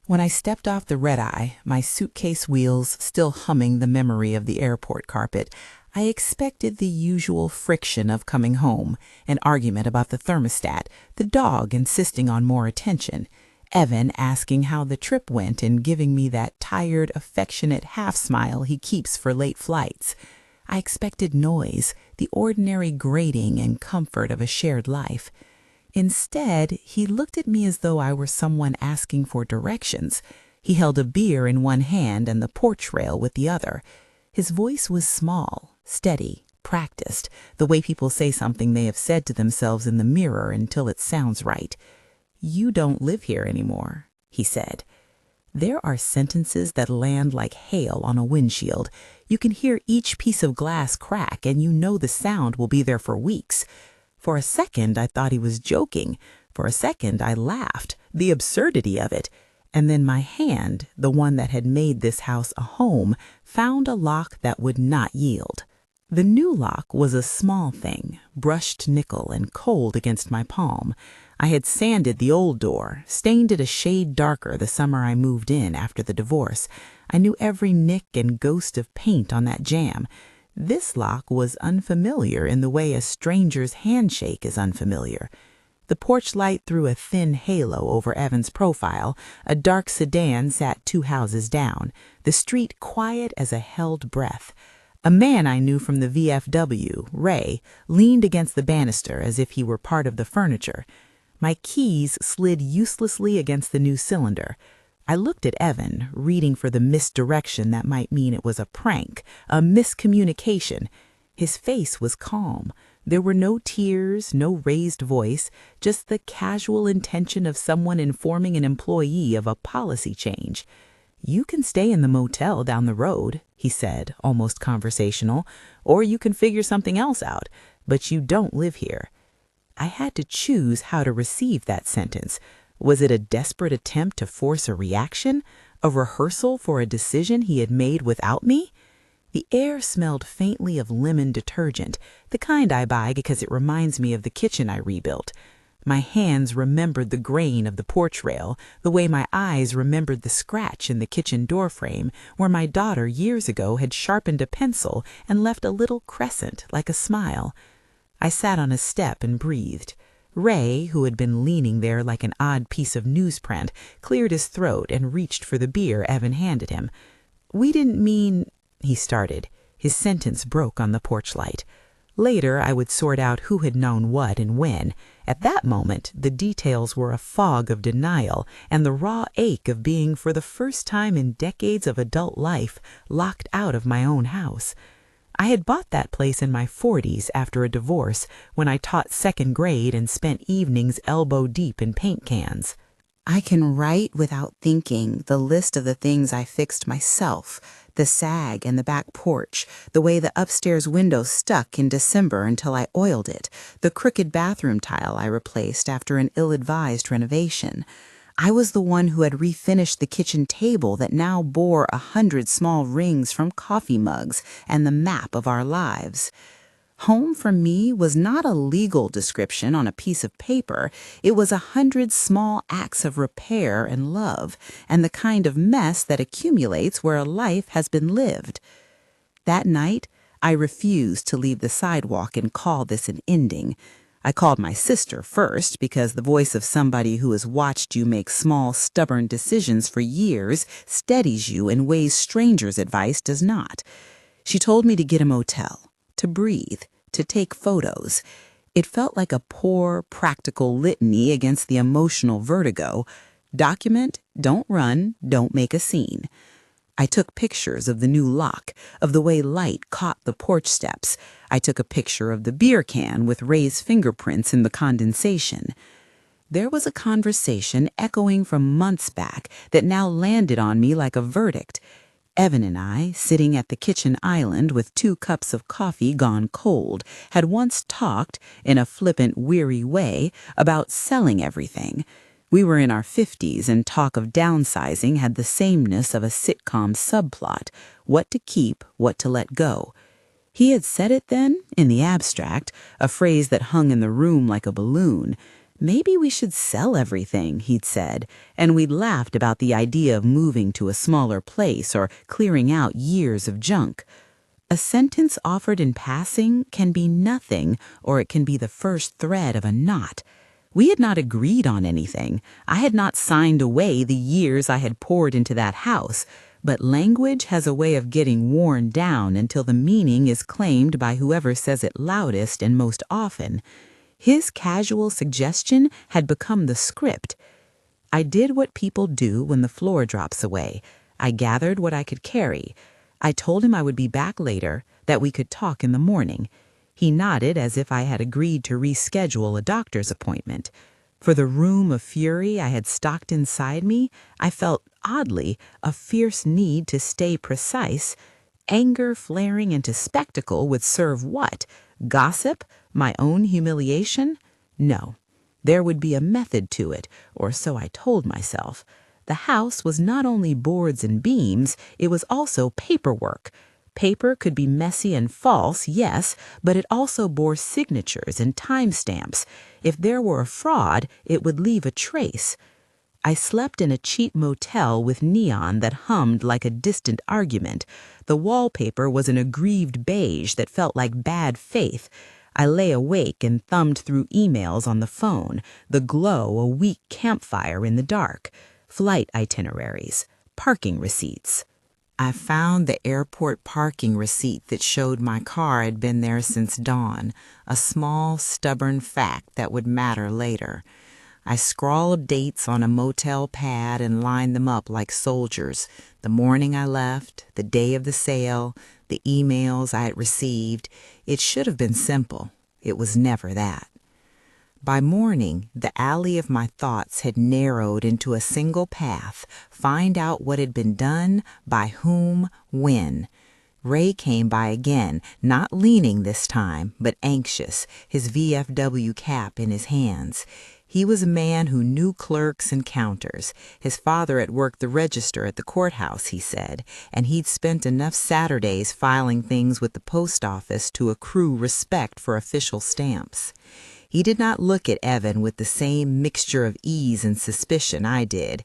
When I stepped off the red-eye, my suitcase wheels still humming the memory of the airport carpet, I expected the usual friction of coming home, an argument about the thermostat, the dog insisting on more attention, Evan asking how the trip went and giving me that tired, affectionate half-smile he keeps for late flights. I expected noise, the ordinary grating and comfort of a shared life. Instead, he looked at me as though I were someone asking for directions. He held a beer in one hand and the porch rail with the other. His voice was small, steady, practiced, the way people say something they have said to themselves in the mirror until it sounds right. "You don't live here anymore," he said. There are sentences that land like hail on a windshield. You can hear each piece of glass crack and you know the sound will be there for weeks. For a second, I thought he was joking. For a second, I laughed, the absurdity of it. And then my hand, the one that had made this house a home, found a lock that would not yield. The new lock was a small thing, brushed nickel and cold against my palm. I had sanded the old door, stained it a shade darker the summer I moved in after the divorce. I knew every nick and ghost of paint on that jamb. This lock was unfamiliar in the way a stranger's handshake is unfamiliar. The porch light threw a thin halo over Evan's profile. A dark sedan sat 2 houses down, the street quiet as a held breath. A man I knew from the VFW, Ray, leaned against the banister as if he were part of the furniture. My keys slid uselessly against the new cylinder. I looked at Evan, reading for the misdirection that might mean it was a prank, a miscommunication. His face was calm. There were no tears, no raised voice, just the casual intention of someone informing an employee of a policy change. "You can stay in the motel down the road," he said, almost conversational, "or you can figure something else out, but you don't live here." I had to choose how to receive that sentence. Was it a desperate attempt to force a reaction? A rehearsal for a decision he had made without me? The air smelled faintly of lemon detergent, the kind I buy because it reminds me of the kitchen I rebuilt. My hands remembered the grain of the porch rail, the way my eyes remembered the scratch in the kitchen doorframe where my daughter years ago had sharpened a pencil and left a little crescent like a smile. I sat on a step and breathed. Ray, who had been leaning there like an odd piece of newsprint, cleared his throat and reached for the beer Evan handed him. "We didn't mean—" he started. His sentence broke on the porch light. Later, I would sort out who had known what and when. At that moment, the details were a fog of denial and the raw ache of being, for the first time in decades of adult life, locked out of my own house. I had bought that place in my 40s after a divorce when I taught second grade and spent evenings elbow deep in paint cans. I can write without thinking the list of the things I fixed myself, the sag in the back porch, the way the upstairs window stuck in December until I oiled it, the crooked bathroom tile I replaced after an ill-advised renovation. I was the one who had refinished the kitchen table that now bore 100 small rings from coffee mugs and the map of our lives. Home for me was not a legal description on a piece of paper. It was 100 small acts of repair and love, and the kind of mess that accumulates where a life has been lived. That night, I refused to leave the sidewalk and call this an ending. I called my sister first because the voice of somebody who has watched you make small, stubborn decisions for years steadies you in ways strangers' advice does not. She told me to get a motel, to breathe, to take photos. It felt like a poor, practical litany against the emotional vertigo. Document, don't run, don't make a scene. I took pictures of the new lock, of the way light caught the porch steps. I took a picture of the beer can with Ray's fingerprints in the condensation. There was a conversation echoing from months back that now landed on me like a verdict. Evan and I, sitting at the kitchen island with 2 cups of coffee gone cold, had once talked, in a flippant, weary way, about selling everything. We were in our 50s, and talk of downsizing had the sameness of a sitcom subplot, what to keep, what to let go. He had said it then, in the abstract, a phrase that hung in the room like a balloon. Maybe we should sell everything, he'd said, and we'd laughed about the idea of moving to a smaller place or clearing out years of junk. A sentence offered in passing can be nothing, or it can be the first thread of a knot. We had not agreed on anything. I had not signed away the years I had poured into that house, but language has a way of getting worn down until the meaning is claimed by whoever says it loudest and most often. His casual suggestion had become the script. I did what people do when the floor drops away. I gathered what I could carry. I told him I would be back later, that we could talk in the morning. He nodded as if I had agreed to reschedule a doctor's appointment. For the room of fury I had stocked inside me, I felt, oddly, a fierce need to stay precise. Anger flaring into spectacle would serve what? Gossip? My own humiliation? No. There would be a method to it, or so I told myself. The house was not only boards and beams, it was also paperwork. Paper could be messy and false, yes, but it also bore signatures and timestamps. If there were a fraud, it would leave a trace. I slept in a cheap motel with neon that hummed like a distant argument. The wallpaper was an aggrieved beige that felt like bad faith. I lay awake and thumbed through emails on the phone, the glow a weak campfire in the dark, flight itineraries, parking receipts. I found the airport parking receipt that showed my car had been there since dawn, a small, stubborn fact that would matter later. I scrawled dates on a motel pad and lined them up like soldiers. The morning I left, the day of the sale, the emails I had received. It should have been simple. It was never that. By morning, the alley of my thoughts had narrowed into a single path. Find out what had been done, by whom, when. Ray came by again, not leaning this time, but anxious, his VFW cap in his hands. He was a man who knew clerks and counters. His father had worked the register at the courthouse, he said, and he'd spent enough Saturdays filing things with the post office to accrue respect for official stamps. He did not look at Evan with the same mixture of ease and suspicion I did.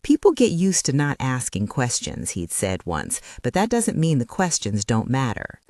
People get used to not asking questions, he'd said once, but that doesn't mean the questions don't matter.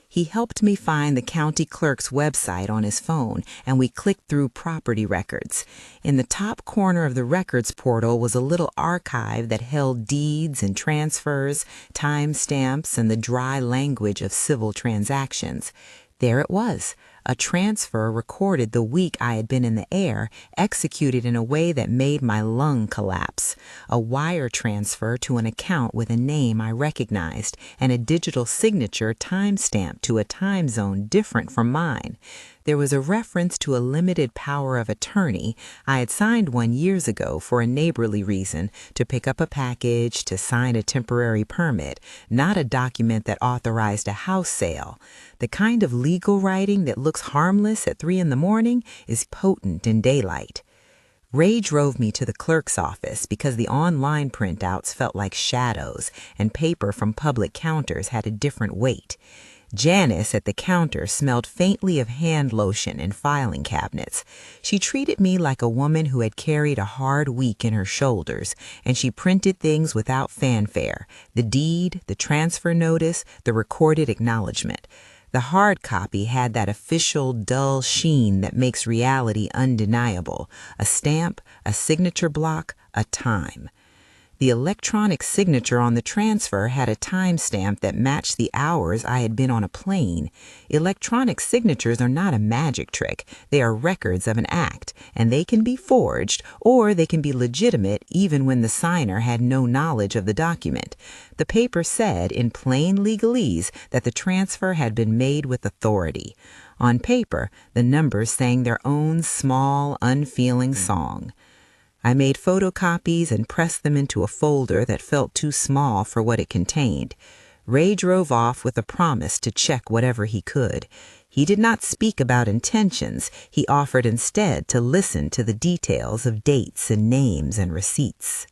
He helped me find the county clerk's website on his phone, and we clicked through property records. In the top corner of the records portal was a little archive that held deeds and transfers, timestamps, and the dry language of civil transactions. There it was, a transfer recorded the week I had been in the air, executed in a way that made my lung collapse. A wire transfer to an account with a name I recognized, and a digital signature timestamped to a time zone different from mine. There was a reference to a limited power of attorney. I had signed one years ago for a neighborly reason, to pick up a package, to sign a temporary permit, not a document that authorized a house sale. The kind of legal writing that looks harmless at 3 a.m. is potent in daylight. Ray drove me to the clerk's office because the online printouts felt like shadows, and paper from public counters had a different weight. Janice at the counter smelled faintly of hand lotion and filing cabinets. She treated me like a woman who had carried a hard week in her shoulders, and she printed things without fanfare: the deed, the transfer notice, the recorded acknowledgement. The hard copy had that official dull sheen that makes reality undeniable: a stamp, a signature block, a time. The electronic signature on the transfer had a timestamp that matched the hours I had been on a plane. Electronic signatures are not a magic trick. They are records of an act, and they can be forged, or they can be legitimate even when the signer had no knowledge of the document. The paper said in plain legalese that the transfer had been made with authority. On paper, the numbers sang their own small, unfeeling song. I made photocopies and pressed them into a folder that felt too small for what it contained. Ray drove off with a promise to check whatever he could. He did not speak about intentions. He offered instead to listen to the details of dates and names and receipts.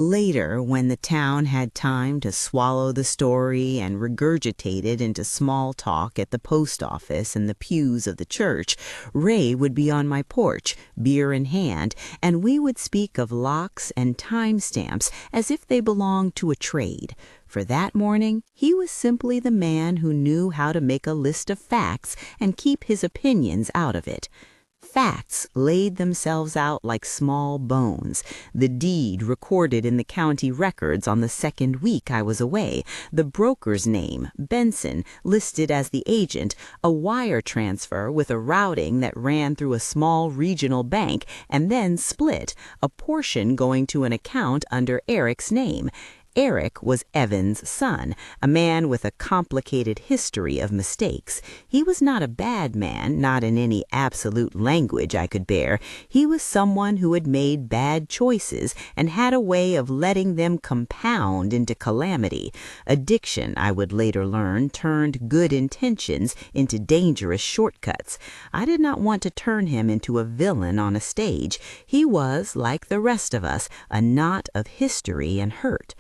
Later, when the town had time to swallow the story and regurgitate it into small talk at the post office and the pews of the church, Ray would be on my porch, beer in hand, and we would speak of locks and timestamps as if they belonged to a trade. For that morning, he was simply the man who knew how to make a list of facts and keep his opinions out of it. Facts laid themselves out like small bones. The deed recorded in the county records on the second week I was away, the broker's name, Benson, listed as the agent, a wire transfer with a routing that ran through a small regional bank and then split, a portion going to an account under Eric's name. Eric was Evan's son, a man with a complicated history of mistakes. He was not a bad man, not in any absolute language I could bear. He was someone who had made bad choices and had a way of letting them compound into calamity. Addiction, I would later learn, turned good intentions into dangerous shortcuts. I did not want to turn him into a villain on a stage. He was, like the rest of us, a knot of history and hurt.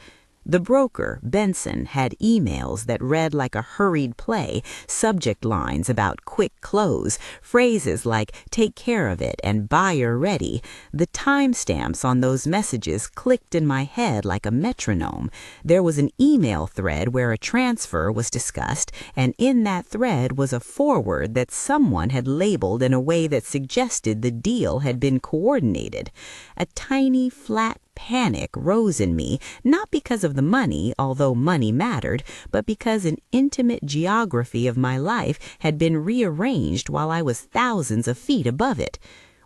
The broker, Benson, had emails that read like a hurried play, subject lines about quick close, phrases like take care of it and buyer ready. The timestamps on those messages clicked in my head like a metronome. There was an email thread where a transfer was discussed, and in that thread was a forward that someone had labeled in a way that suggested the deal had been coordinated. A tiny, flat panic rose in me, not because of the money, although money mattered, but because an intimate geography of my life had been rearranged while I was thousands of feet above it.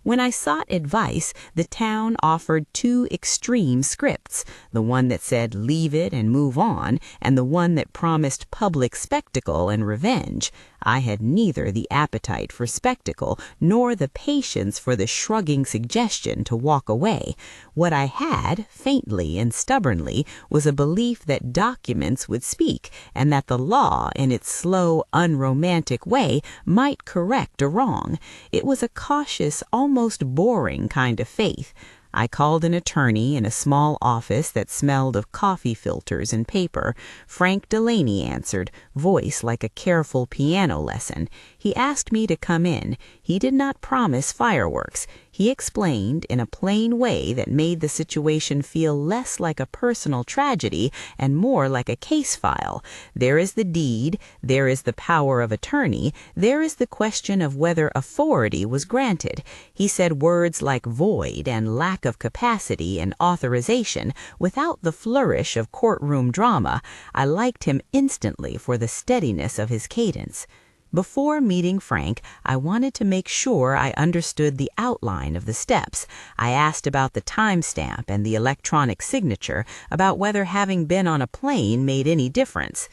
When I sought advice, the town offered two extreme scripts, the one that said leave it and move on, and the one that promised public spectacle and revenge. I had neither the appetite for spectacle nor the patience for the shrugging suggestion to walk away. What I had, faintly and stubbornly, was a belief that documents would speak, and that the law, in its slow, unromantic way, might correct a wrong. It was a cautious, almost boring kind of faith. I called an attorney in a small office that smelled of coffee filters and paper. Frank Delaney answered, voice like a careful piano lesson. He asked me to come in. He did not promise fireworks. He explained in a plain way that made the situation feel less like a personal tragedy and more like a case file. There is the deed, there is the power of attorney, there is the question of whether authority was granted. He said words like void and lack of capacity and authorization without the flourish of courtroom drama. I liked him instantly for the steadiness of his cadence. Before meeting Frank, I wanted to make sure I understood the outline of the steps. I asked about the timestamp and the electronic signature, about whether having been on a plane made any difference.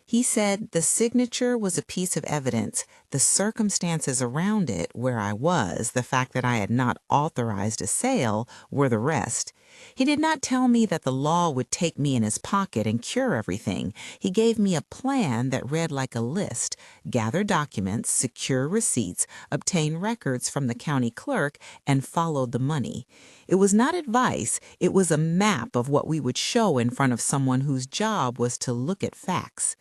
He said the signature was a piece of evidence. The circumstances around it, where I was, the fact that I had not authorized a sale, were the rest. He did not tell me that the law would take me in his pocket and cure everything. He gave me a plan that read like a list: gather documents, secure receipts, obtain records from the county clerk, and follow the money. It was not advice. It was a map of what we would show in front of someone whose job was to look at facts.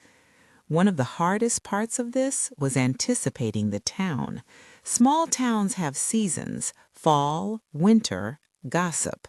One of the hardest parts of this was anticipating the town. Small towns have seasons: fall, winter, gossip.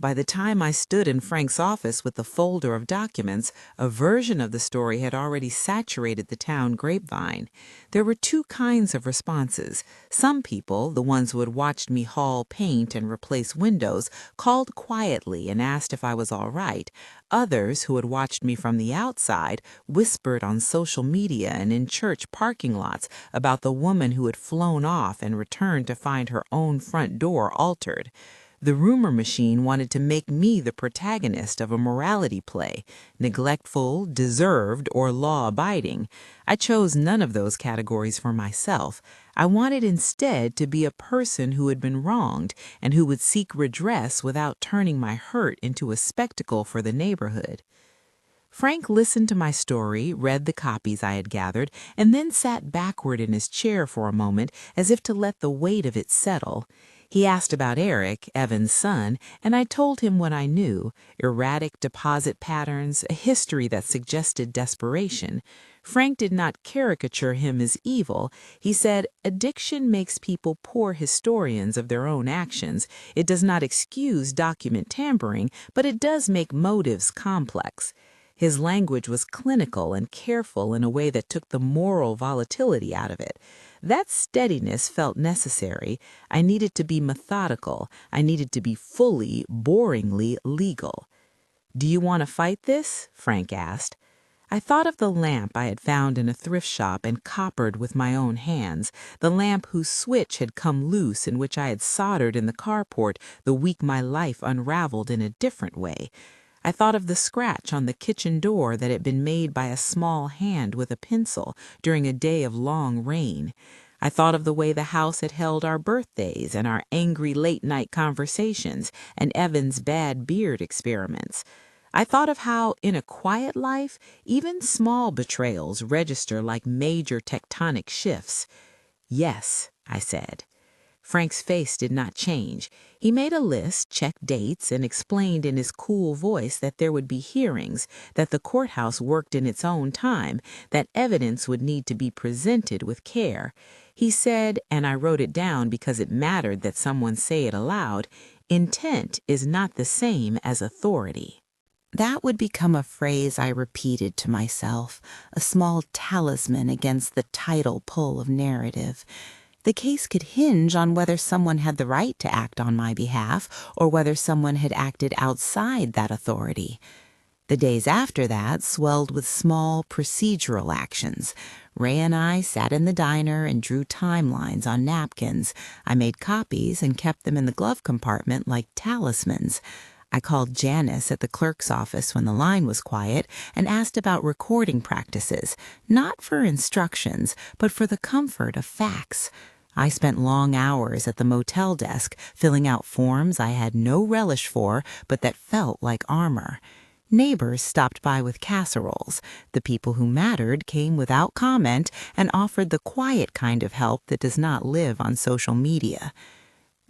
By the time I stood in Frank's office with the folder of documents, a version of the story had already saturated the town grapevine. There were two kinds of responses. Some people, the ones who had watched me haul paint and replace windows, called quietly and asked if I was all right. Others, who had watched me from the outside, whispered on social media and in church parking lots about the woman who had flown off and returned to find her own front door altered. The rumor machine wanted to make me the protagonist of a morality play: neglectful, deserved, or law-abiding. I chose none of those categories for myself. I wanted instead to be a person who had been wronged and who would seek redress without turning my hurt into a spectacle for the neighborhood. Frank listened to my story, read the copies I had gathered, and then sat backward in his chair for a moment as if to let the weight of it settle. He asked about Eric, Evan's son, and I told him what I knew: erratic deposit patterns, a history that suggested desperation. Frank did not caricature him as evil. He said, addiction makes people poor historians of their own actions. It does not excuse document tampering, but it does make motives complex. His language was clinical and careful in a way that took the moral volatility out of it. That steadiness felt necessary. I needed to be methodical. I needed to be fully, boringly legal. "Do you want to fight this?" Frank asked. I thought of the lamp I had found in a thrift shop and coppered with my own hands, the lamp whose switch had come loose and which I had soldered in the carport the week my life unraveled in a different way. I thought of the scratch on the kitchen door that had been made by a small hand with a pencil during a day of long rain. I thought of the way the house had held our birthdays and our angry late-night conversations and Evan's bad beard experiments. I thought of how, in a quiet life, even small betrayals register like major tectonic shifts. "Yes," I said. Frank's face did not change. He made a list, checked dates, and explained in his cool voice that there would be hearings, that the courthouse worked in its own time, that evidence would need to be presented with care. He said, and I wrote it down because it mattered that someone say it aloud, intent is not the same as authority. That would become a phrase I repeated to myself, a small talisman against the tidal pull of narrative. The case could hinge on whether someone had the right to act on my behalf or whether someone had acted outside that authority. The days after that swelled with small procedural actions. Ray and I sat in the diner and drew timelines on napkins. I made copies and kept them in the glove compartment like talismans. I called Janice at the clerk's office when the line was quiet and asked about recording practices, not for instructions, but for the comfort of facts. I spent long hours at the motel desk filling out forms I had no relish for, but that felt like armor. Neighbors stopped by with casseroles. The people who mattered came without comment and offered the quiet kind of help that does not live on social media.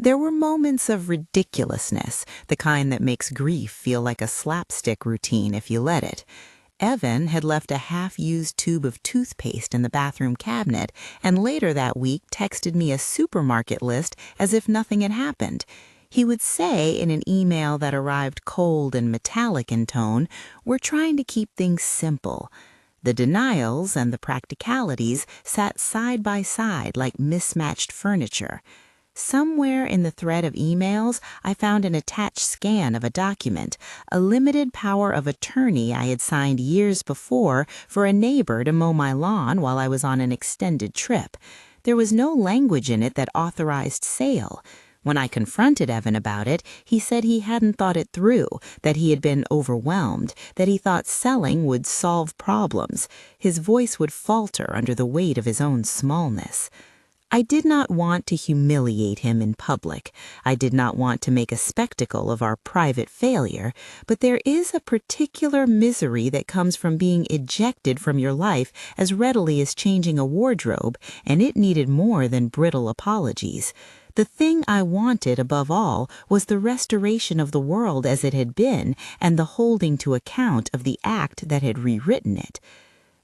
There were moments of ridiculousness, the kind that makes grief feel like a slapstick routine if you let it. Evan had left a half-used tube of toothpaste in the bathroom cabinet and later that week texted me a supermarket list as if nothing had happened. He would say in an email that arrived cold and metallic in tone, "We're trying to keep things simple." The denials and the practicalities sat side by side like mismatched furniture. Somewhere in the thread of emails, I found an attached scan of a document, a limited power of attorney I had signed years before for a neighbor to mow my lawn while I was on an extended trip. There was no language in it that authorized sale. When I confronted Evan about it, he said he hadn't thought it through, that he had been overwhelmed, that he thought selling would solve problems. His voice would falter under the weight of his own smallness. I did not want to humiliate him in public. I did not want to make a spectacle of our private failure, but there is a particular misery that comes from being ejected from your life as readily as changing a wardrobe, and it needed more than brittle apologies. The thing I wanted above all was the restoration of the world as it had been and the holding to account of the act that had rewritten it.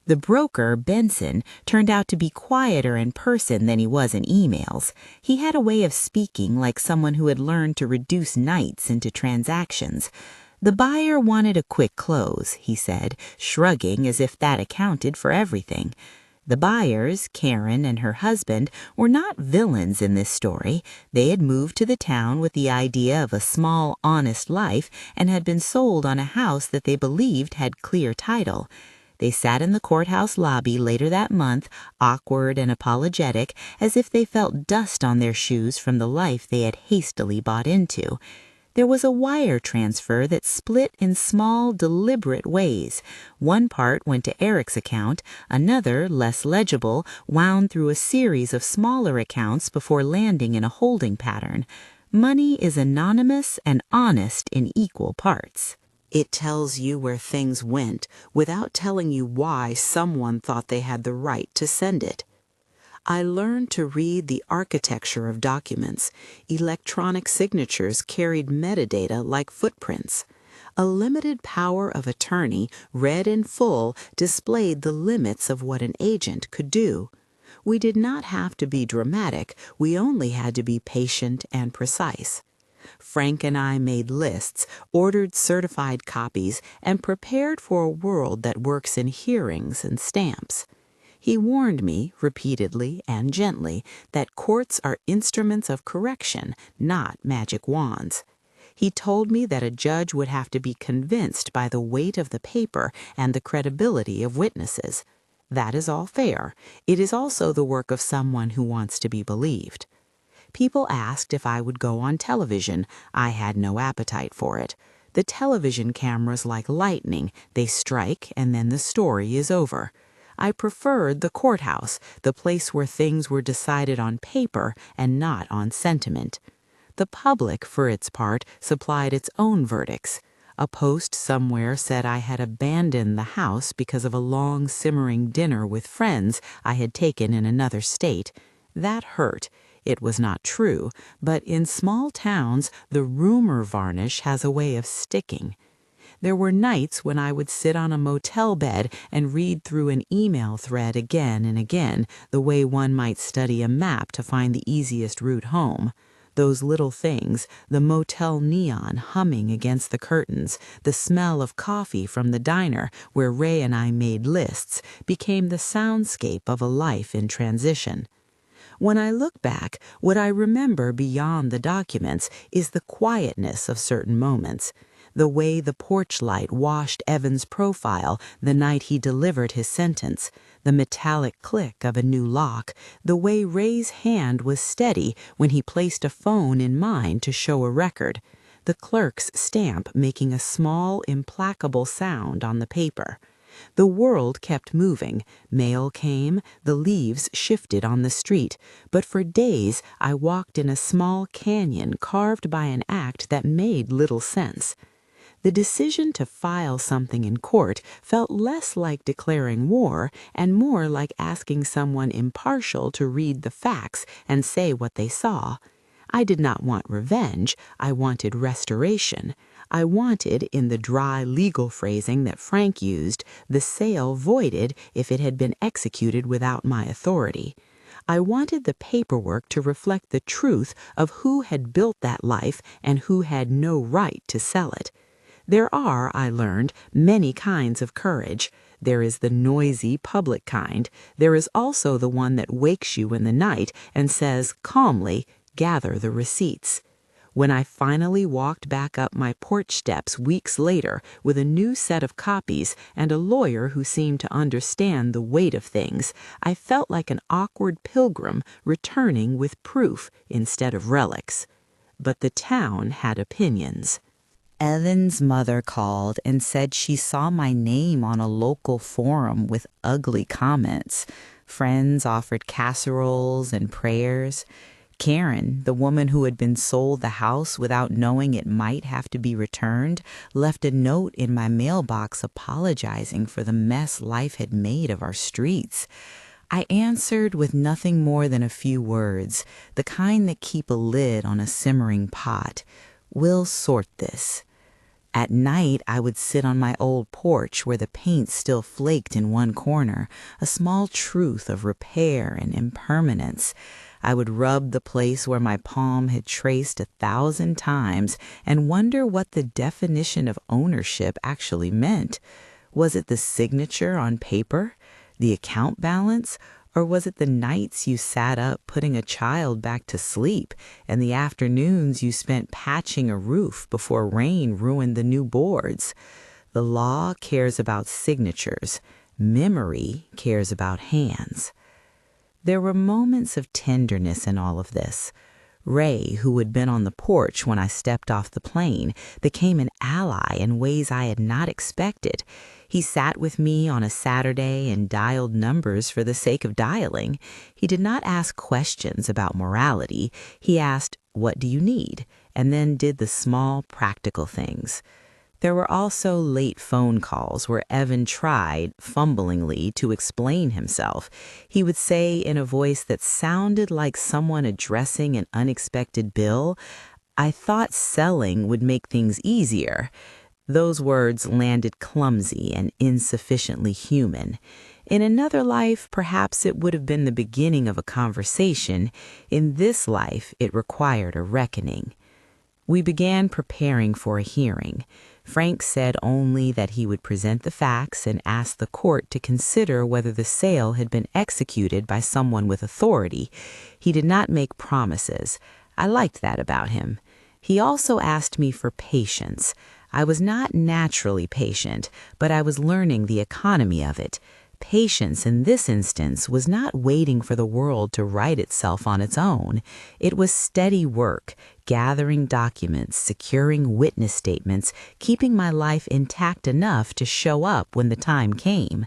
The broker, Benson, turned out to be quieter in person than he was in emails. He had a way of speaking like someone who had learned to reduce nights into transactions. The buyer wanted a quick close, he said, shrugging as if that accounted for everything. The buyers, Karen and her husband, were not villains in this story. They had moved to the town with the idea of a small, honest life and had been sold on a house that they believed had clear title. They sat in the courthouse lobby later that month, awkward and apologetic, as if they felt dust on their shoes from the life they had hastily bought into. There was a wire transfer that split in small, deliberate ways. One part went to Eric's account, another, less legible, wound through a series of smaller accounts before landing in a holding pattern. Money is anonymous and honest in equal parts. It tells you where things went without telling you why someone thought they had the right to send it. I learned to read the architecture of documents. Electronic signatures carried metadata like footprints. A limited power of attorney, read in full, displayed the limits of what an agent could do. We did not have to be dramatic, we only had to be patient and precise. Frank and I made lists, ordered certified copies, and prepared for a world that works in hearings and stamps. He warned me, repeatedly and gently, that courts are instruments of correction, not magic wands. He told me that a judge would have to be convinced by the weight of the paper and the credibility of witnesses. That is all fair. It is also the work of someone who wants to be believed. People asked if I would go on television. I had no appetite for it. The television cameras like lightning. They strike and then the story is over. I preferred the courthouse, the place where things were decided on paper and not on sentiment. The public, for its part, supplied its own verdicts. A post somewhere said I had abandoned the house because of a long simmering dinner with friends I had taken in another state. That hurt. It was not true, but in small towns the rumor varnish has a way of sticking. There were nights when I would sit on a motel bed and read through an email thread again and again, the way one might study a map to find the easiest route home. Those little things, the motel neon humming against the curtains, the smell of coffee from the diner where Ray and I made lists, became the soundscape of a life in transition. When I look back, what I remember beyond the documents is the quietness of certain moments. The way the porch light washed Evan's profile the night he delivered his sentence, the metallic click of a new lock, the way Ray's hand was steady when he placed a phone in mine to show a record, the clerk's stamp making a small, implacable sound on the paper. The world kept moving. Mail came, the leaves shifted on the street, but for days I walked in a small canyon carved by an act that made little sense. The decision to file something in court felt less like declaring war and more like asking someone impartial to read the facts and say what they saw. I did not want revenge, I wanted restoration. I wanted, in the dry legal phrasing that Frank used, the sale voided if it had been executed without my authority. I wanted the paperwork to reflect the truth of who had built that life and who had no right to sell it. There are, I learned, many kinds of courage. There is the noisy, public kind. There is also the one that wakes you in the night and says, calmly, gather the receipts. When I finally walked back up my porch steps weeks later with a new set of copies and a lawyer who seemed to understand the weight of things, I felt like an awkward pilgrim returning with proof instead of relics. But the town had opinions. Evan's mother called and said she saw my name on a local forum with ugly comments. Friends offered casseroles and prayers. Karen, the woman who had been sold the house without knowing it might have to be returned, left a note in my mailbox apologizing for the mess life had made of our streets. I answered with nothing more than a few words, the kind that keep a lid on a simmering pot. We'll sort this. At night, I would sit on my old porch where the paint still flaked in one corner, a small truth of repair and impermanence. I would rub the place where my palm had traced 1,000 times and wonder what the definition of ownership actually meant. Was it the signature on paper, the account balance, or was it the nights you sat up putting a child back to sleep and the afternoons you spent patching a roof before rain ruined the new boards? The law cares about signatures. Memory cares about hands. There were moments of tenderness in all of this. Ray, who had been on the porch when I stepped off the plane, became an ally in ways I had not expected. He sat with me on a Saturday and dialed numbers for the sake of dialing. He did not ask questions about morality. He asked, "What do you need?" and then did the small, practical things. There were also late phone calls where Evan tried, fumblingly, to explain himself. He would say in a voice that sounded like someone addressing an unexpected bill, "I thought selling would make things easier." Those words landed clumsy and insufficiently human. In another life, perhaps it would have been the beginning of a conversation. In this life, it required a reckoning. We began preparing for a hearing. Frank said only that he would present the facts and ask the court to consider whether the sale had been executed by someone with authority. He did not make promises. I liked that about him. He also asked me for patience. I was not naturally patient, but I was learning the economy of it. Patience in this instance was not waiting for the world to right itself on its own. It was steady work, gathering documents, securing witness statements, keeping my life intact enough to show up when the time came.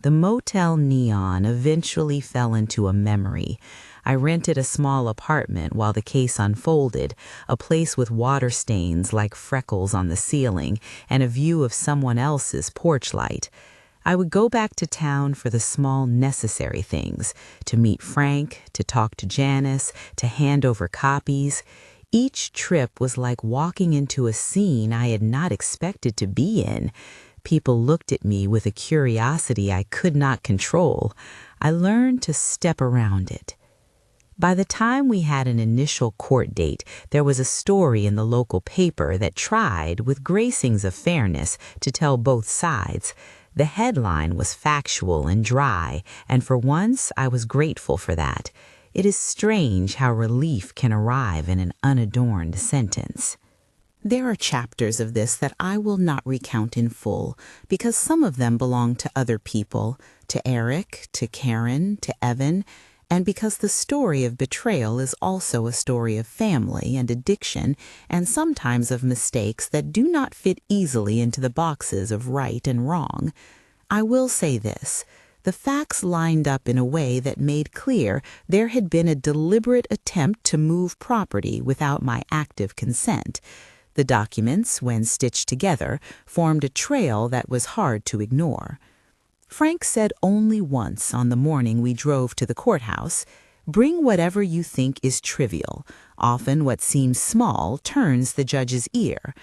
The motel neon eventually fell into a memory. I rented a small apartment while the case unfolded, a place with water stains like freckles on the ceiling and a view of someone else's porch light. I would go back to town for the small necessary things, to meet Frank, to talk to Janice, to hand over copies. Each trip was like walking into a scene I had not expected to be in. People looked at me with a curiosity I could not control. I learned to step around it. By the time we had an initial court date, there was a story in the local paper that tried, with gracings of fairness, to tell both sides. The headline was factual and dry, and for once I was grateful for that. It is strange how relief can arrive in an unadorned sentence. There are chapters of this that I will not recount in full, because some of them belong to other people, to Eric, to Karen, to Evan, and because the story of betrayal is also a story of family and addiction, and sometimes of mistakes that do not fit easily into the boxes of right and wrong. I will say this. The facts lined up in a way that made clear there had been a deliberate attempt to move property without my active consent. The documents, when stitched together, formed a trail that was hard to ignore. Frank said only once on the morning we drove to the courthouse, "Bring whatever you think is trivial. Often what seems small turns the judge's ear."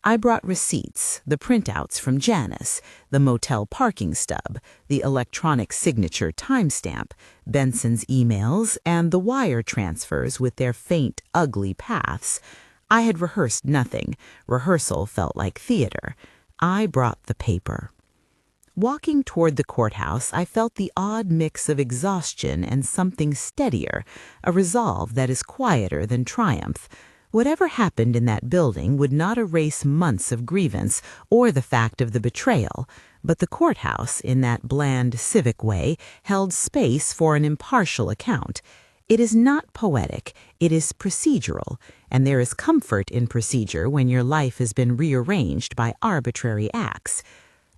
I brought receipts, the printouts from Janice, the motel parking stub, the electronic signature timestamp, Benson's emails, and the wire transfers with their faint, ugly paths. I had rehearsed nothing. Rehearsal felt like theater. I brought the paper. Walking toward the courthouse, I felt the odd mix of exhaustion and something steadier, a resolve that is quieter than triumph. Whatever happened in that building would not erase months of grievance or the fact of the betrayal, but the courthouse, in that bland civic way, held space for an impartial account. It is not poetic, it is procedural, and there is comfort in procedure when your life has been rearranged by arbitrary acts.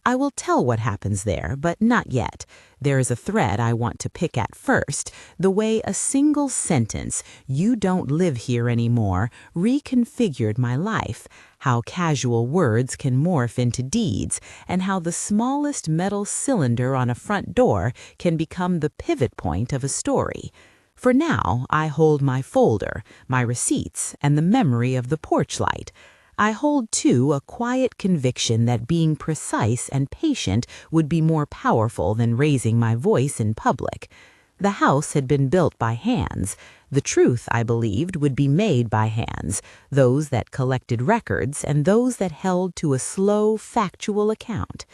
I will tell what happens there, but not yet. There is a thread I want to pick at first, the way a single sentence, "You don't live here anymore," reconfigured my life, how casual words can morph into deeds, and how the smallest metal cylinder on a front door can become the pivot point of a story. For now, I hold my folder, my receipts, and the memory of the porch light. I hold, too, a quiet conviction that being precise and patient would be more powerful than raising my voice in public. The house had been built by hands. The truth, I believed, would be made by hands, those that collected records and those that held to a slow, factual account.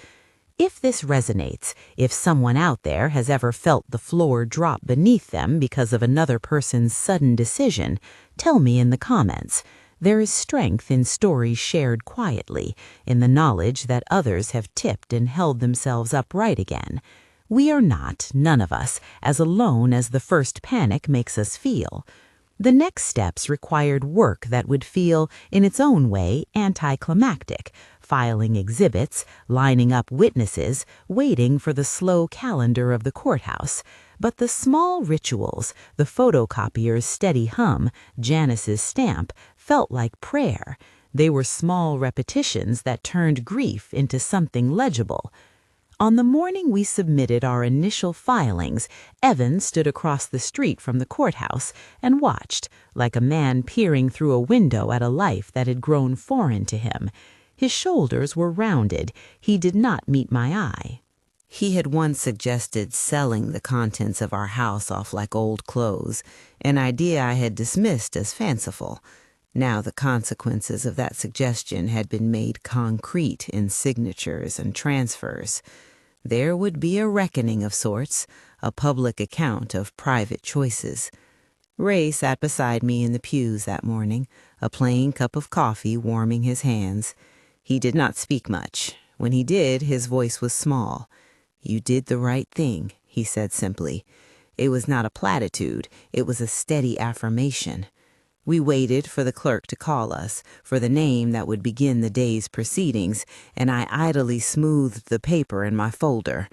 If this resonates, if someone out there has ever felt the floor drop beneath them because of another person's sudden decision, tell me in the comments. There is strength in stories shared quietly, in the knowledge that others have tipped and held themselves upright again. We are not, none of us, as alone as the first panic makes us feel. The next steps required work that would feel, in its own way, anticlimactic, filing exhibits, lining up witnesses, waiting for the slow calendar of the courthouse. But the small rituals, the photocopier's steady hum, Janice's stamp, felt like prayer. They were small repetitions that turned grief into something legible. On the morning we submitted our initial filings, Evan stood across the street from the courthouse and watched, like a man peering through a window at a life that had grown foreign to him. His shoulders were rounded. He did not meet my eye. He had once suggested selling the contents of our house off like old clothes, an idea I had dismissed as fanciful. Now the consequences of that suggestion had been made concrete in signatures and transfers. There would be a reckoning of sorts, a public account of private choices. Ray sat beside me in the pews that morning, a plain cup of coffee warming his hands. He did not speak much. When he did, his voice was small. "You did the right thing," he said simply. It was not a platitude. It was a steady affirmation. We waited for the clerk to call us, for the name that would begin the day's proceedings, and I idly smoothed the paper in my folder.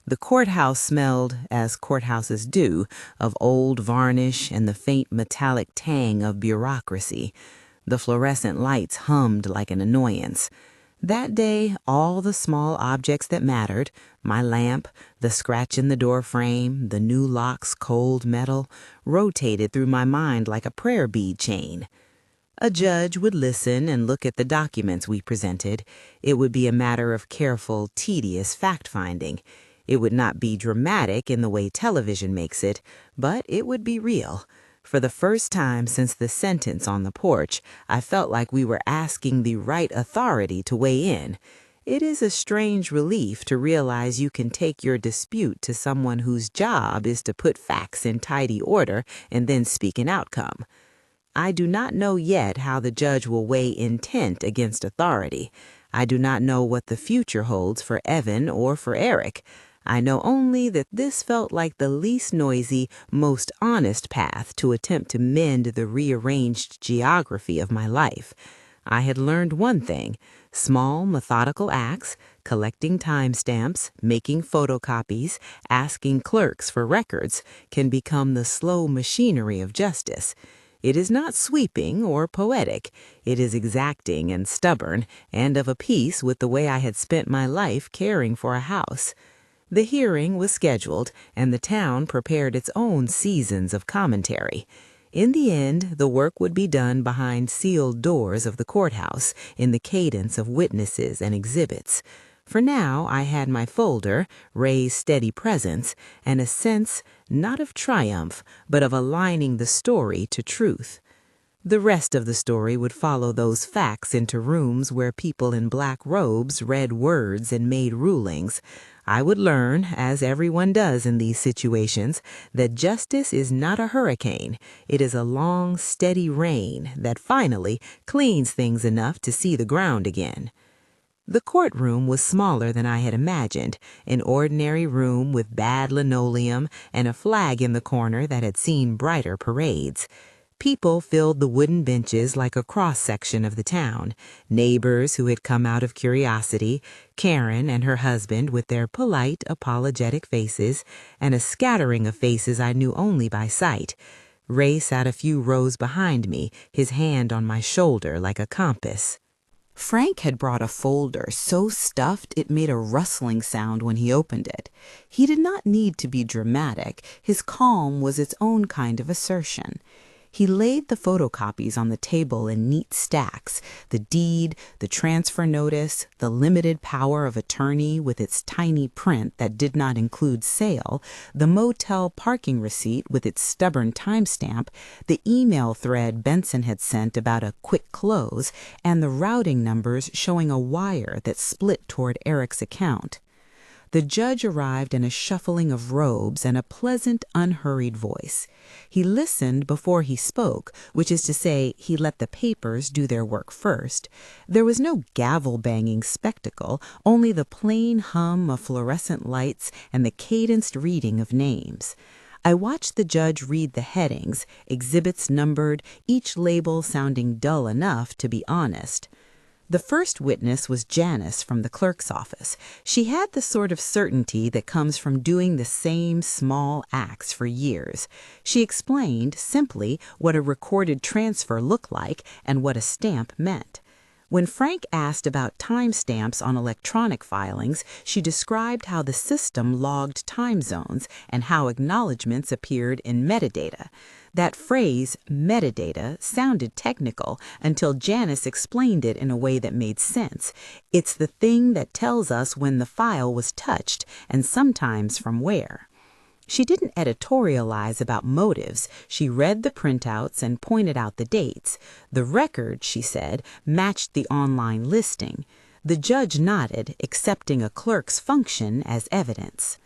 The courthouse smelled, as courthouses do, of old varnish and the faint metallic tang of bureaucracy. The fluorescent lights hummed like an annoyance. That day, all the small objects that mattered, my lamp, the scratch in the door frame, the new lock's cold metal, rotated through my mind like a prayer bead chain. A judge would listen and look at the documents we presented. It would be a matter of careful, tedious fact-finding. It would not be dramatic in the way television makes it, but it would be real. For the first time since the sentence on the porch, I felt like we were asking the right authority to weigh in. It is a strange relief to realize you can take your dispute to someone whose job is to put facts in tidy order and then speak an outcome. I do not know yet how the judge will weigh intent against authority. I do not know what the future holds for Evan or for Eric. I know only that this felt like the least noisy, most honest path to attempt to mend the rearranged geography of my life. I had learned one thing: small, methodical acts, collecting timestamps, making photocopies, asking clerks for records, can become the slow machinery of justice. It is not sweeping or poetic. It is exacting and stubborn, and of a piece with the way I had spent my life caring for a house. The hearing was scheduled, and the town prepared its own seasons of commentary. In the end, the work would be done behind sealed doors of the courthouse, in the cadence of witnesses and exhibits. For now, I had my folder, Ray's steady presence, and a sense, not of triumph, but of aligning the story to truth. The rest of the story would follow those facts into rooms where people in black robes read words and made rulings. I would learn, as everyone does in these situations, that justice is not a hurricane. It is a long, steady rain that finally cleans things enough to see the ground again. The courtroom was smaller than I had imagined, an ordinary room with bad linoleum and a flag in the corner that had seen brighter parades. People filled the wooden benches like a cross-section of the town, neighbors who had come out of curiosity, Karen and her husband with their polite, apologetic faces, and a scattering of faces I knew only by sight. Ray sat a few rows behind me, his hand on my shoulder like a compass. Frank had brought a folder so stuffed it made a rustling sound when he opened it. He did not need to be dramatic. His calm was its own kind of assertion. He laid the photocopies on the table in neat stacks, the deed, the transfer notice, the limited power of attorney with its tiny print that did not include sale, the motel parking receipt with its stubborn timestamp, the email thread Benson had sent about a quick close, and the routing numbers showing a wire that split toward Eric's account. The judge arrived in a shuffling of robes and a pleasant, unhurried voice. He listened before he spoke, which is to say, he let the papers do their work first. There was no gavel-banging spectacle, only the plain hum of fluorescent lights and the cadenced reading of names. I watched the judge read the headings, exhibits numbered, each label sounding dull enough to be honest. The first witness was Janice from the clerk's office. She had the sort of certainty that comes from doing the same small acts for years. She explained, simply, what a recorded transfer looked like and what a stamp meant. When Frank asked about timestamps on electronic filings, she described how the system logged time zones and how acknowledgments appeared in metadata. That phrase, metadata, sounded technical until Janice explained it in a way that made sense. It's the thing that tells us when the file was touched and sometimes from where. She didn't editorialize about motives. She read the printouts and pointed out the dates. The record, she said, matched the online listing. The judge nodded, accepting a clerk's function as evidence.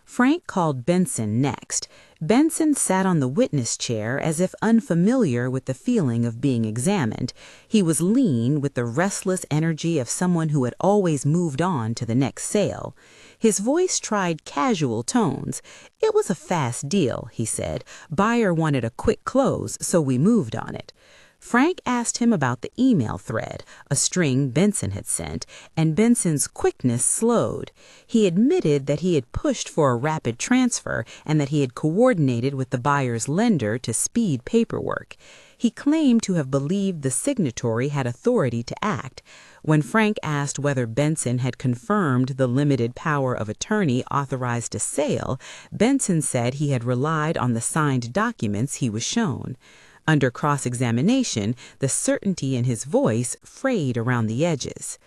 Frank called Benson next. Benson sat on the witness chair as if unfamiliar with the feeling of being examined. He was lean with the restless energy of someone who had always moved on to the next sale. His voice tried casual tones. "It was a fast deal," he said. "Buyer wanted a quick close, so we moved on it." Frank asked him about the email thread, a string Benson had sent, and Benson's quickness slowed. He admitted that he had pushed for a rapid transfer and that he had coordinated with the buyer's lender to speed paperwork. He claimed to have believed the signatory had authority to act. When Frank asked whether Benson had confirmed the limited power of attorney authorized a sale, Benson said he had relied on the signed documents he was shown. Under cross-examination, the certainty in his voice frayed around the edges.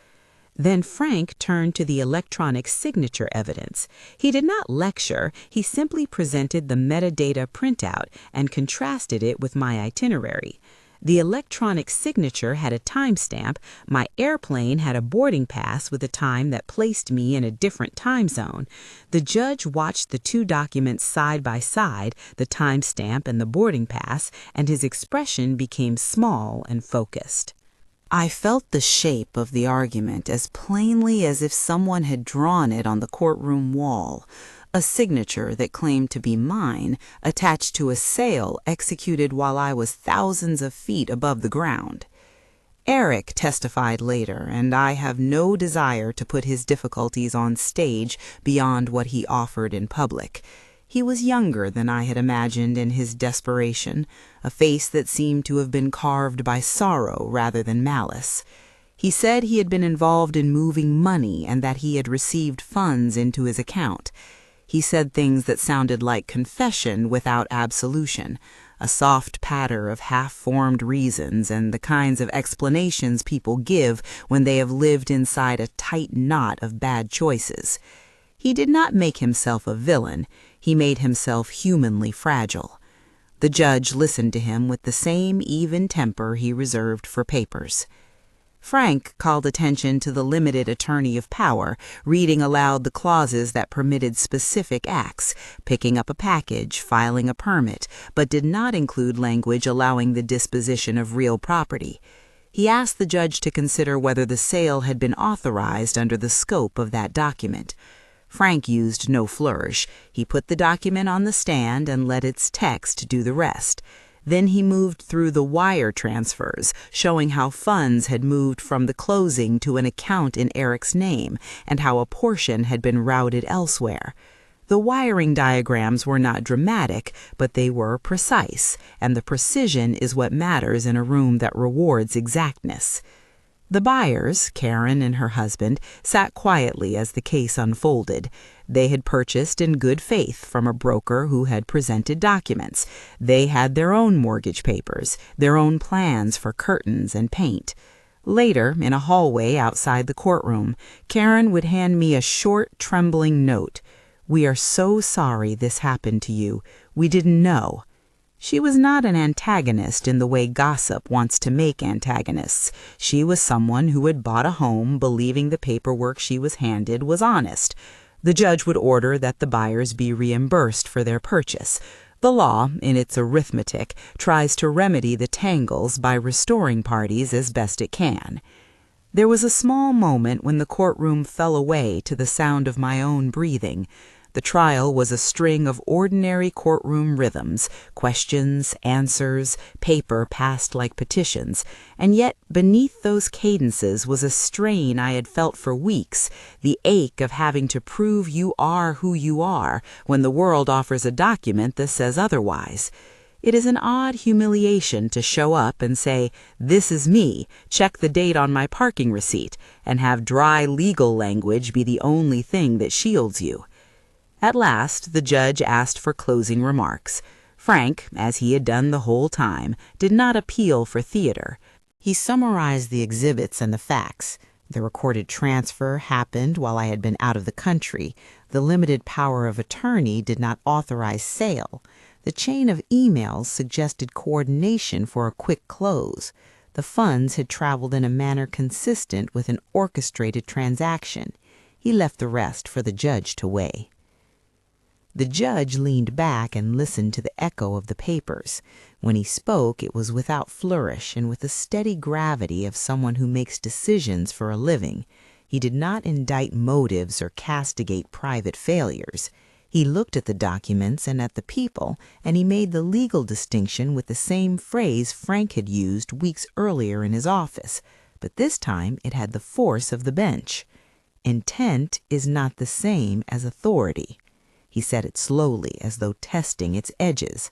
Then Frank turned to the electronic signature evidence. He did not lecture, he simply presented the metadata printout and contrasted it with my itinerary. The electronic signature had a timestamp. My airplane had a boarding pass with a time that placed me in a different time zone. The judge watched the two documents side by side, the timestamp and the boarding pass, and his expression became small and focused. I felt the shape of the argument as plainly as if someone had drawn it on the courtroom wall. A signature that claimed to be mine, attached to a sale executed while I was thousands of feet above the ground. Eric testified later, and I have no desire to put his difficulties on stage beyond what he offered in public. He was younger than I had imagined in his desperation, a face that seemed to have been carved by sorrow rather than malice. He said he had been involved in moving money and that he had received funds into his account. He said things that sounded like confession without absolution, a soft patter of half-formed reasons and the kinds of explanations people give when they have lived inside a tight knot of bad choices. He did not make himself a villain. He made himself humanly fragile. The judge listened to him with the same even temper he reserved for papers. Frank called attention to the limited attorney of power, reading aloud the clauses that permitted specific acts, picking up a package, filing a permit, but did not include language allowing the disposition of real property. He asked the judge to consider whether the sale had been authorized under the scope of that document. Frank used no flourish. He put the document on the stand and let its text do the rest. Then he moved through the wire transfers, showing how funds had moved from the closing to an account in Eric's name and how a portion had been routed elsewhere. The wiring diagrams were not dramatic, but they were precise, and the precision is what matters in a room that rewards exactness. The buyers, Karen and her husband, sat quietly as the case unfolded. They had purchased in good faith from a broker who had presented documents. They had their own mortgage papers, their own plans for curtains and paint. Later, in a hallway outside the courtroom, Karen would hand me a short, trembling note. "We are so sorry this happened to you. We didn't know." She was not an antagonist in the way gossip wants to make antagonists. She was someone who had bought a home believing the paperwork she was handed was honest. The judge would order that the buyers be reimbursed for their purchase. The law, in its arithmetic, tries to remedy the tangles by restoring parties as best it can. There was a small moment when the courtroom fell away to the sound of my own breathing. The trial was a string of ordinary courtroom rhythms, questions, answers, paper passed like petitions, and yet beneath those cadences was a strain I had felt for weeks, the ache of having to prove you are who you are when the world offers a document that says otherwise. It is an odd humiliation to show up and say, "This is me, check the date on my parking receipt," and have dry legal language be the only thing that shields you. At last, the judge asked for closing remarks. Frank, as he had done the whole time, did not appeal for theater. He summarized the exhibits and the facts. The recorded transfer happened while I had been out of the country. The limited power of attorney did not authorize sale. The chain of emails suggested coordination for a quick close. The funds had traveled in a manner consistent with an orchestrated transaction. He left the rest for the judge to weigh. The judge leaned back and listened to the echo of the papers. When he spoke, it was without flourish and with the steady gravity of someone who makes decisions for a living. He did not indict motives or castigate private failures. He looked at the documents and at the people, and he made the legal distinction with the same phrase Frank had used weeks earlier in his office, but this time it had the force of the bench. Intent is not the same as authority. He said it slowly, as though testing its edges.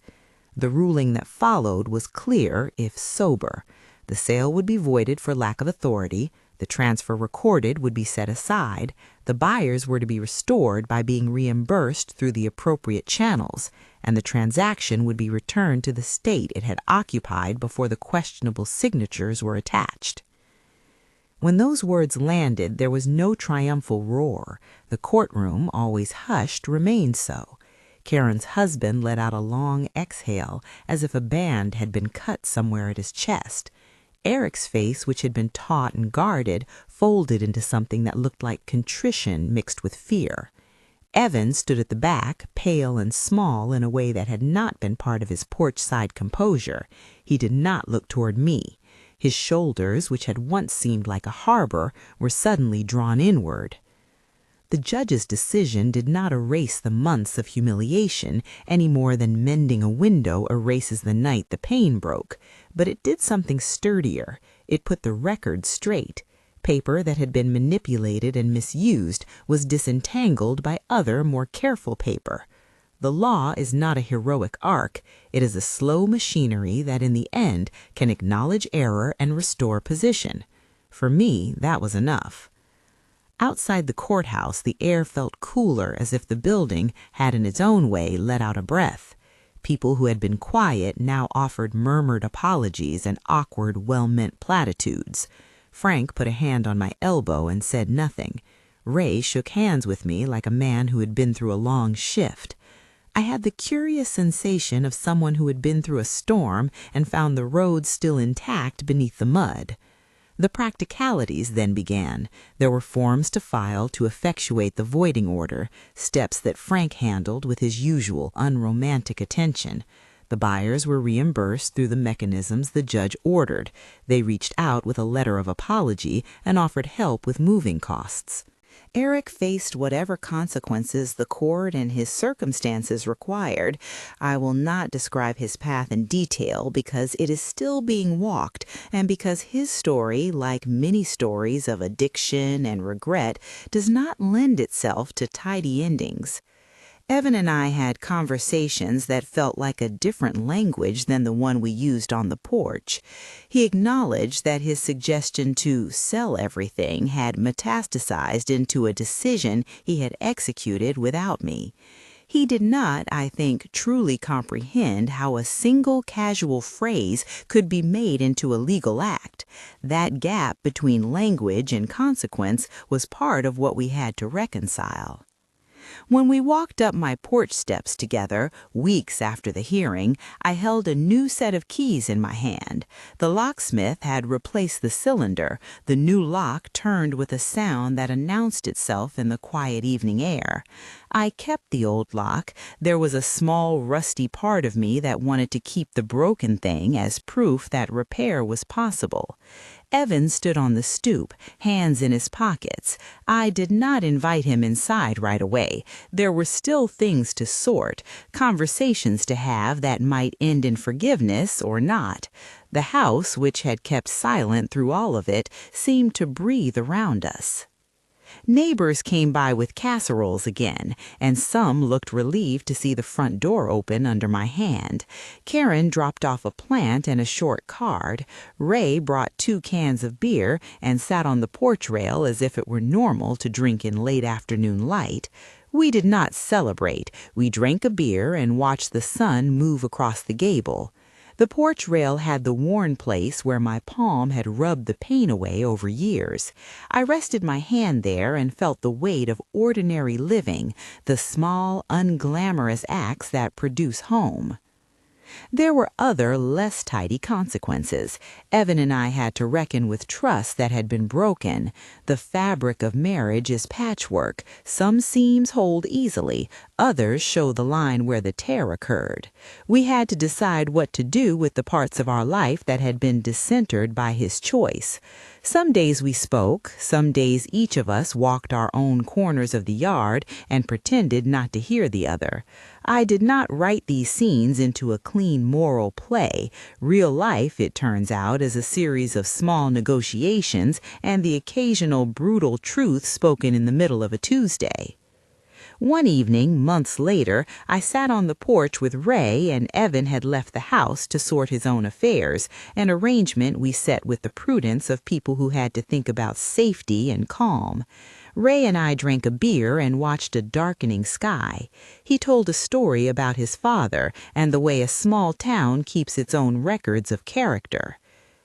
The ruling that followed was clear, if sober. The sale would be voided for lack of authority. The transfer recorded would be set aside. The buyers were to be restored by being reimbursed through the appropriate channels, and the transaction would be returned to the state it had occupied before the questionable signatures were attached. When those words landed, there was no triumphal roar. The courtroom, always hushed, remained so. Karen's husband let out a long exhale, as if a band had been cut somewhere at his chest. Eric's face, which had been taut and guarded, folded into something that looked like contrition mixed with fear. Evan stood at the back, pale and small in a way that had not been part of his porch-side composure. He did not look toward me. His shoulders, which had once seemed like a harbor, were suddenly drawn inward. The judge's decision did not erase the months of humiliation any more than mending a window erases the night the pane broke, but it did something sturdier. It put the record straight. Paper that had been manipulated and misused was disentangled by other, more careful paper. The law is not a heroic arc. It is a slow machinery that in the end can acknowledge error and restore position. For me, that was enough. Outside the courthouse, the air felt cooler, as if the building had in its own way let out a breath. People who had been quiet now offered murmured apologies and awkward, well-meant platitudes. Frank put a hand on my elbow and said nothing. Ray shook hands with me like a man who had been through a long shift. I had the curious sensation of someone who had been through a storm and found the road still intact beneath the mud. The practicalities then began. There were forms to file to effectuate the voiding order, steps that Frank handled with his usual unromantic attention. The buyers were reimbursed through the mechanisms the judge ordered. They reached out with a letter of apology and offered help with moving costs. Eric faced whatever consequences the court and his circumstances required. I will not describe his path in detail because it is still being walked, and because his story, like many stories of addiction and regret, does not lend itself to tidy endings. Evan and I had conversations that felt like a different language than the one we used on the porch. He acknowledged that his suggestion to sell everything had metastasized into a decision he had executed without me. He did not, I think, truly comprehend how a single casual phrase could be made into a legal act. That gap between language and consequence was part of what we had to reconcile. When we walked up my porch steps together, weeks after the hearing, I held a new set of keys in my hand. The locksmith had replaced the cylinder. The new lock turned with a sound that announced itself in the quiet evening air. I kept the old lock. There was a small, rusty part of me that wanted to keep the broken thing as proof that repair was possible. Evan stood on the stoop, hands in his pockets. I did not invite him inside right away. There were still things to sort, conversations to have that might end in forgiveness or not. The house, which had kept silent through all of it, seemed to breathe around us. Neighbors came by with casseroles again, and some looked relieved to see the front door open under my hand. Karen dropped off a plant and a short card. Ray brought 2 cans of beer and sat on the porch rail as if it were normal to drink in late afternoon light. We did not celebrate. We drank a beer and watched the sun move across the gable. The porch rail had the worn place where my palm had rubbed the pain away over years. I rested my hand there and felt the weight of ordinary living, the small, unglamorous acts that produce home. There were other, less tidy consequences. Evan and I had to reckon with trust that had been broken. The fabric of marriage is patchwork. Some seams hold easily. Others show the line where the tear occurred. We had to decide what to do with the parts of our life that had been discentered by his choice. Some days we spoke. Some days each of us walked our own corners of the yard and pretended not to hear the other. I did not write these scenes into a clean moral play. Real life, it turns out, is a series of small negotiations and the occasional brutal truth spoken in the middle of a Tuesday. One evening, months later, I sat on the porch with Ray, and Evan had left the house to sort his own affairs, an arrangement we set with the prudence of people who had to think about safety and calm. Ray and I drank a beer and watched a darkening sky. He told a story about his father and the way a small town keeps its own records of character.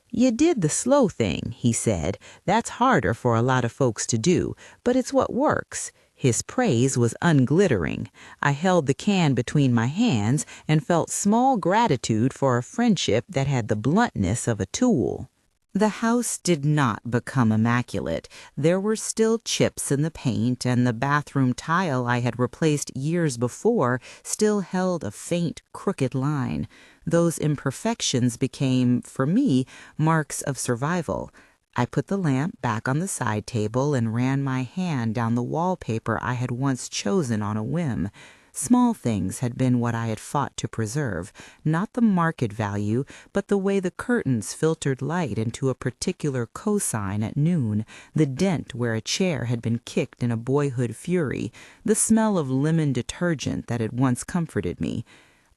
"You did the slow thing," he said. "That's harder for a lot of folks to do, but it's what works." His praise was unglittering. I held the can between my hands and felt small gratitude for a friendship that had the bluntness of a tool. The house did not become immaculate. There were still chips in the paint, and the bathroom tile I had replaced years before still held a faint, crooked line. Those imperfections became, for me, marks of survival. I put the lamp back on the side table and ran my hand down the wallpaper I had once chosen on a whim. Small things had been what I had fought to preserve, not the market value, but the way the curtains filtered light into a particular cosign at noon, the dent where a chair had been kicked in a boyhood fury, the smell of lemon detergent that had once comforted me.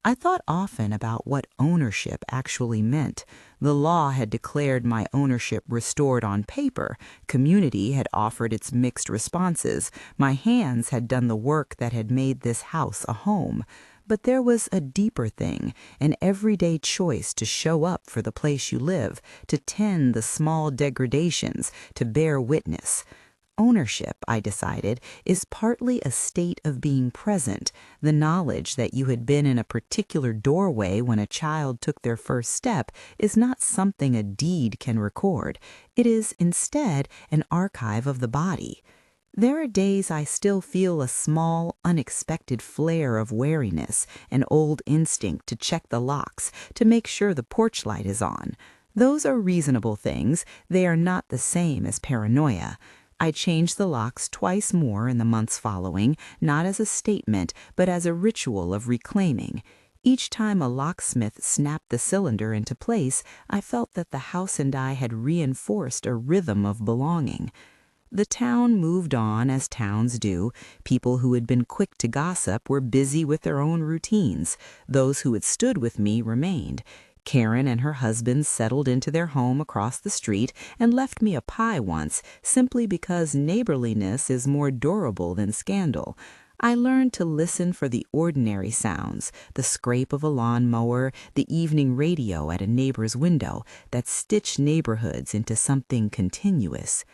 I thought often about what ownership actually meant. The law had declared my ownership restored on paper. Community had offered its mixed responses. My hands had done the work that had made this house a home. But there was a deeper thing, an everyday choice to show up for the place you live, to tend the small degradations, to bear witness. Ownership, I decided, is partly a state of being present, the knowledge that you had been in a particular doorway when a child took their first step is not something a deed can record. It is, instead, an archive of the body. There are days I still feel a small, unexpected flare of wariness, an old instinct to check the locks, to make sure the porch light is on. Those are reasonable things. They are not the same as paranoia. I changed the locks twice more in the months following, not as a statement, but as a ritual of reclaiming. Each time a locksmith snapped the cylinder into place, I felt that the house and I had reinforced a rhythm of belonging. The town moved on as towns do. People who had been quick to gossip were busy with their own routines. Those who had stood with me remained. Karen and her husband settled into their home across the street and left me a pie once, simply because neighborliness is more durable than scandal. I learned to listen for the ordinary sounds, the scrape of a lawnmower, the evening radio at a neighbor's window, that stitch neighborhoods into something continuous.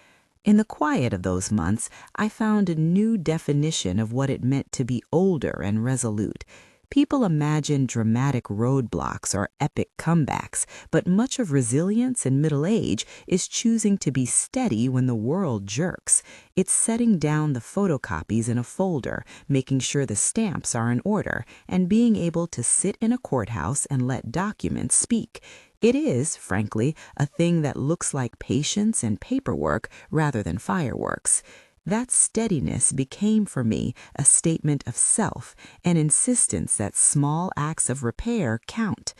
In the quiet of those months, I found a new definition of what it meant to be older and resolute. People imagine dramatic roadblocks or epic comebacks, but much of resilience in middle age is choosing to be steady when the world jerks. It's setting down the photocopies in a folder, making sure the stamps are in order, and being able to sit in a courthouse and let documents speak. It is, frankly, a thing that looks like patience and paperwork rather than fireworks. That steadiness became for me a statement of self, an insistence that small acts of repair count.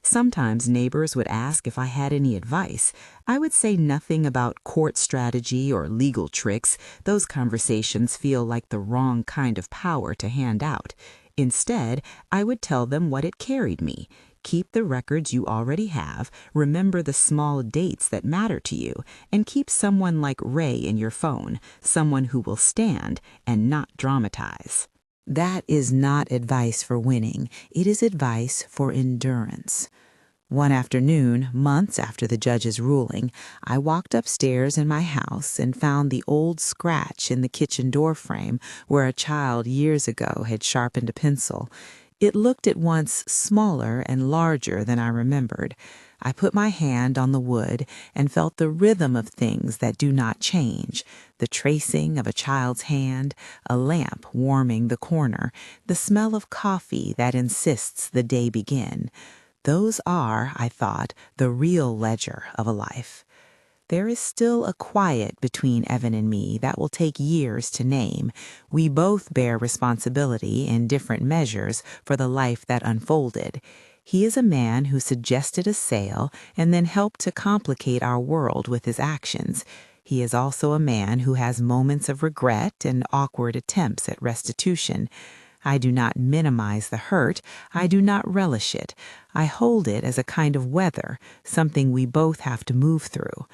Sometimes neighbors would ask if I had any advice. I would say nothing about court strategy or legal tricks. Those conversations feel like the wrong kind of power to hand out. Instead, I would tell them what it carried me. Keep the records you already have, remember the small dates that matter to you, and keep someone like Ray in your phone, someone who will stand and not dramatize. That is not advice for winning. It is advice for endurance. One afternoon, months after the judge's ruling, I walked upstairs in my house and found the old scratch in the kitchen door frame where a child years ago had sharpened a pencil. It looked at once smaller and larger than I remembered. I put my hand on the wood and felt the rhythm of things that do not change, the tracing of a child's hand, a lamp warming the corner, the smell of coffee that insists the day begin. Those are, I thought, the real ledger of a life. There is still a quiet between Evan and me that will take years to name. We both bear responsibility in different measures for the life that unfolded. He is a man who suggested a sale and then helped to complicate our world with his actions. He is also a man who has moments of regret and awkward attempts at restitution. I do not minimize the hurt. I do not relish it. I hold it as a kind of weather, something we both have to move through.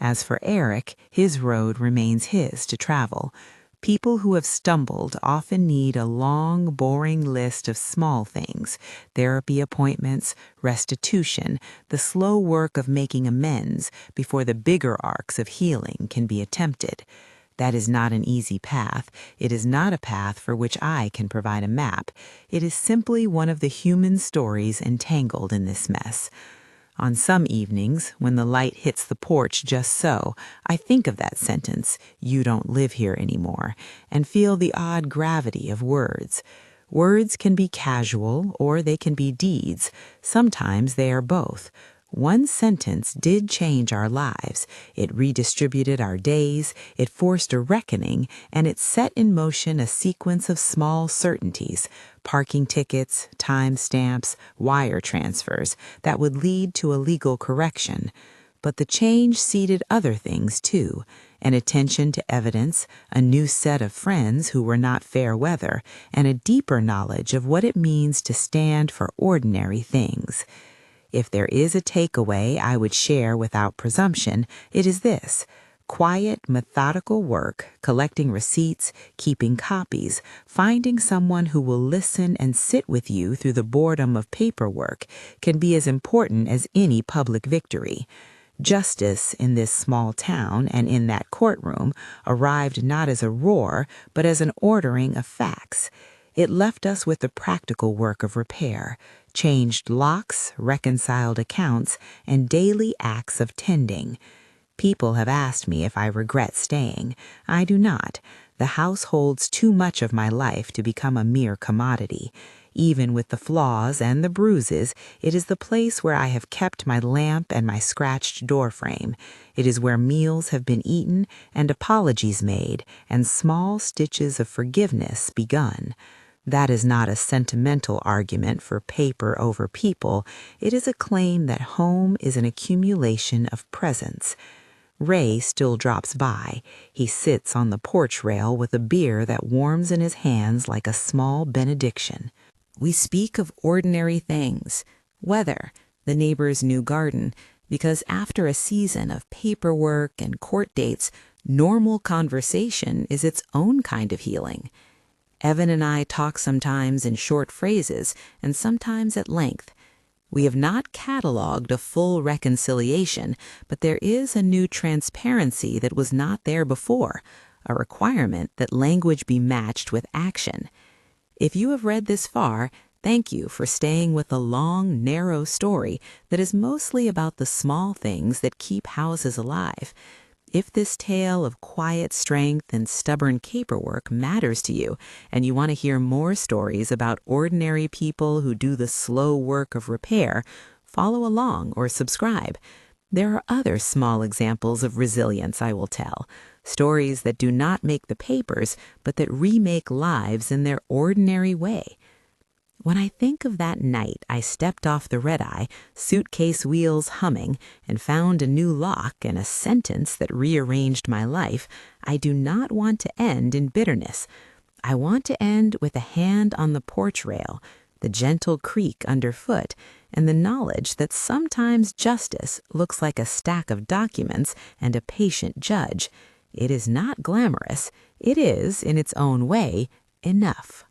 As for Eric, his road remains his to travel. People who have stumbled often need a long, boring list of small things: therapy appointments, restitution, the slow work of making amends before the bigger arcs of healing can be attempted. That is not an easy path. It is not a path for which I can provide a map. It is simply one of the human stories entangled in this mess. On some evenings, when the light hits the porch just so, I think of that sentence, "You don't live here anymore," and feel the odd gravity of words. Words can be casual or they can be deeds. Sometimes they are both. One sentence did change our lives. It redistributed our days, it forced a reckoning, and it set in motion a sequence of small certainties, parking tickets, time stamps, wire transfers, that would lead to a legal correction. But the change seeded other things, too: an attention to evidence, a new set of friends who were not fair weather, and a deeper knowledge of what it means to stand for ordinary things. If there is a takeaway I would share without presumption, it is this: quiet, methodical work, collecting receipts, keeping copies, finding someone who will listen and sit with you through the boredom of paperwork can be as important as any public victory. Justice in this small town and in that courtroom arrived not as a roar, but as an ordering of facts. It left us with the practical work of repair, changed locks, reconciled accounts, and daily acts of tending. People have asked me if I regret staying. I do not. The house holds too much of my life to become a mere commodity. Even with the flaws and the bruises, it is the place where I have kept my lamp and my scratched doorframe. It is where meals have been eaten and apologies made and small stitches of forgiveness begun. That is not a sentimental argument for paper over people. It is a claim that home is an accumulation of presence. Ray still drops by. He sits on the porch rail with a beer that warms in his hands like a small benediction. We speak of ordinary things: weather, the neighbor's new garden, because after a season of paperwork and court dates, normal conversation is its own kind of healing. Evan and I talk sometimes in short phrases and sometimes at length. We have not cataloged a full reconciliation, but there is a new transparency that was not there before, a requirement that language be matched with action. If you have read this far, thank you for staying with a long, narrow story that is mostly about the small things that keep houses alive. If this tale of quiet strength and stubborn caperwork matters to you, and you want to hear more stories about ordinary people who do the slow work of repair, follow along or subscribe. There are other small examples of resilience I will tell, stories that do not make the papers, but that remake lives in their ordinary way. When I think of that night I stepped off the red-eye, suitcase wheels humming, and found a new lock and a sentence that rearranged my life, I do not want to end in bitterness. I want to end with a hand on the porch rail, the gentle creak underfoot, and the knowledge that sometimes justice looks like a stack of documents and a patient judge. It is not glamorous. It is, in its own way, enough.